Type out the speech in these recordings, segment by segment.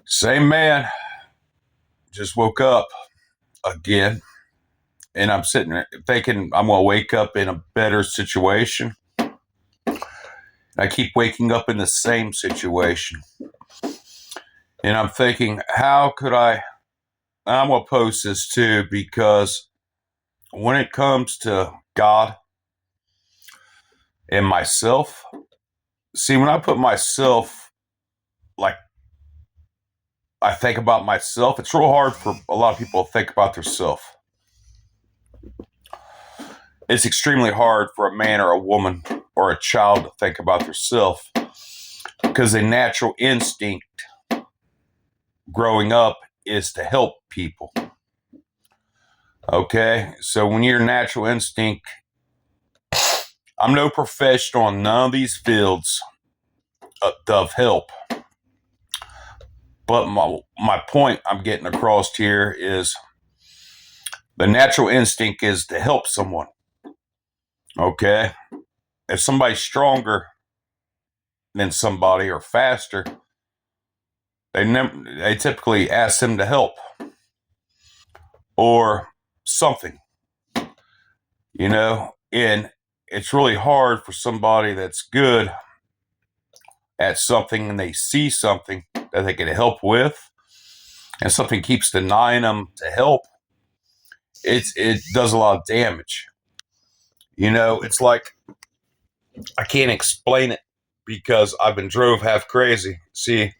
Same man, just woke up again, and I'm sitting there thinking I'm going to wake up in a better situation. I keep waking up in the same situation. And I'm thinking, how could I? I'm going to post this too because when it comes to God and myself, see, when I put myself, like, I think about myself, it's real hard for a lot of people to think about themselves. It's extremely hard for a man or a woman or a child to think about themselves because a natural instinct growing up is to help people. Okay, so when your natural instinct, I'm no professional in none of these fields of help, but my point I'm getting across here is the natural instinct is to help someone. Okay, if somebody's stronger than somebody or faster, they typically ask them to help or something, and it's really hard for somebody that's good at something and they see something that they can help with and something keeps denying them to help. It does a lot of damage. It's like I can't explain it because I've been drove half crazy. See,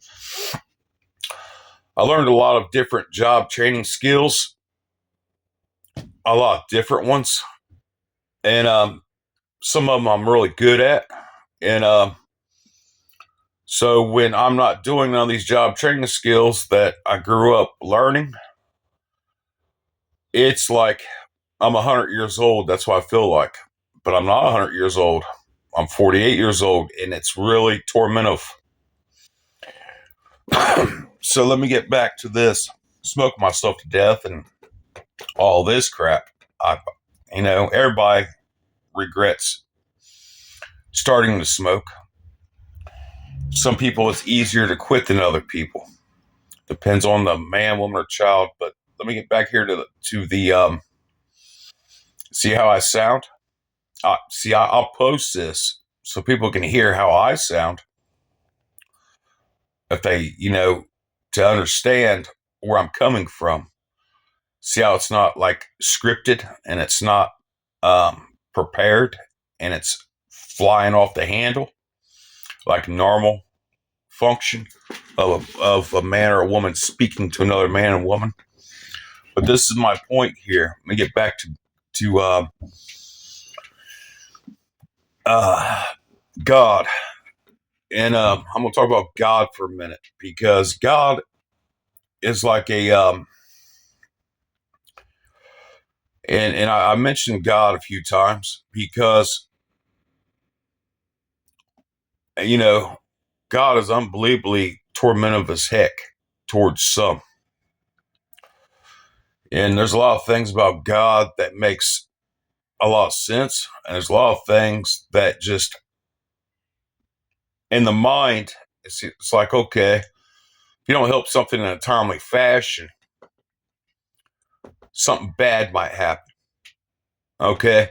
I learned a lot of different job training skills, a lot of different ones, and some of them I'm really good at. And so when I'm not doing none of these job training skills that I grew up learning, it's like I'm 100 years old. That's what I feel like. But I'm not 100 years old. I'm 48 years old, and it's really tormentive. So let me get back to this. Smoke myself to death and all this crap. Everybody regrets starting to smoke. Some people, it's easier to quit than other people. Depends on the man, woman, or child. But let me get back here to the see how I sound. I'll post this so people can hear how I sound. If they, to understand where I'm coming from. See how it's not like scripted and it's not prepared and it's flying off the handle like normal function of a man or a woman speaking to another man and woman. But this is my point here. Let me get back to God. And I'm going to talk about God for a minute because God is like and I mentioned God a few times because, God is unbelievably tormentive as heck towards some. And there's a lot of things about God that makes a lot of sense. And there's a lot of things that just in the mind, it's like, okay, if you don't help something in a timely fashion, something bad might happen. Okay.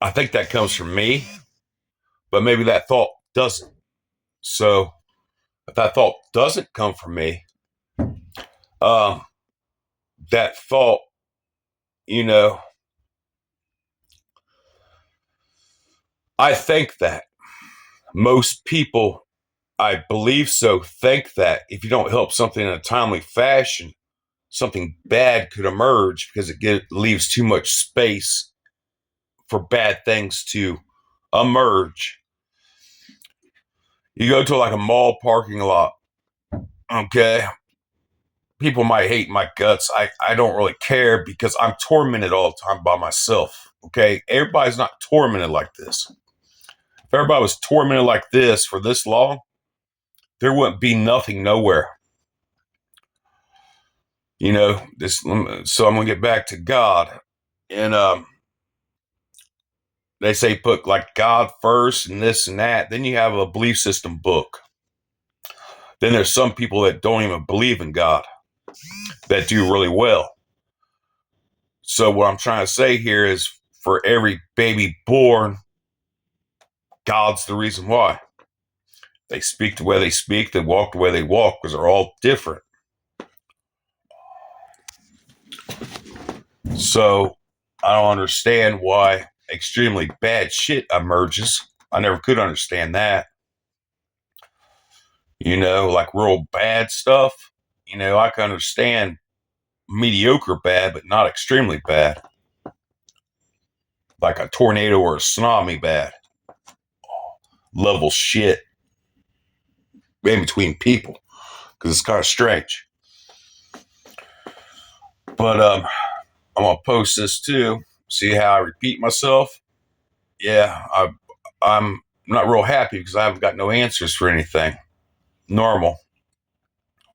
I think that comes from me, but maybe that thought doesn't. So if that thought doesn't come from me, um, that thought, you know, I think that most people, I believe so, think that if you don't help something in a timely fashion, something bad could emerge because leaves too much space for bad things to emerge. You go to like a mall parking lot, okay? People might hate my guts. I don't really care because I'm tormented all the time by myself, okay? Everybody's not tormented like this. If everybody was tormented like this for this long, there wouldn't be nothing nowhere. So I'm gonna get back to God, and they say put like God first and this and that. Then you have a belief system book. Then there's some people that don't even believe in God that do really well. So what I'm trying to say here is for every baby born, God's the reason why. They speak the way they speak, they walk the way they walk, because they're all different. So I don't understand why extremely bad shit emerges. I never could understand that. Like real bad stuff. I can understand mediocre bad, but not extremely bad. Like a tornado or a tsunami bad. Level shit in between people. Because it's kind of strange. But I'm going to post this too. See how I repeat myself? Yeah, I'm not real happy because I haven't got no answers for anything normal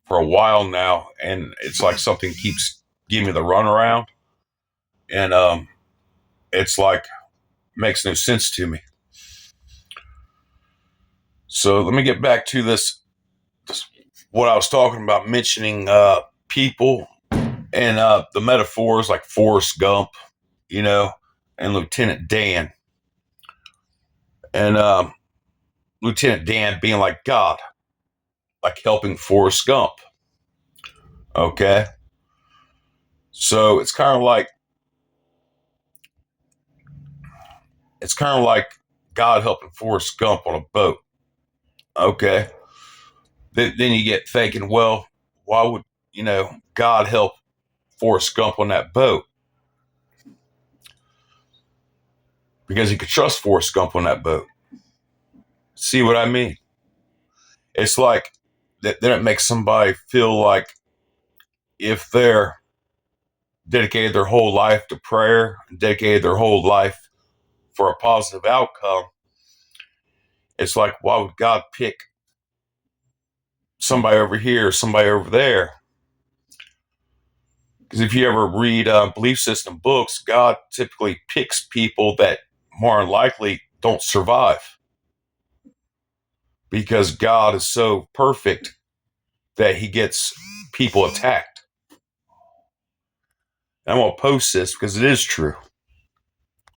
for a while now. And it's like something keeps giving me the runaround. And it's like, makes no sense to me. So let me get back to this what I was talking about, mentioning people and the metaphors like Forrest Gump, and Lieutenant Dan. And Lieutenant Dan being like God, like helping Forrest Gump. Okay. So it's kind of like God helping Forrest Gump on a boat. Okay. Then you get thinking, well, why would, God help Forrest Gump on that boat? Because he could trust Forrest Gump on that boat. See what I mean? It's like that. Then it makes somebody feel like if they're dedicated their whole life to prayer, dedicated their whole life for a positive outcome, it's like, why would God pick somebody over here, somebody over there? Because if you ever read belief system books, God typically picks people that more than likely don't survive. Because God is so perfect that he gets people attacked. I'm going to post this because it is true.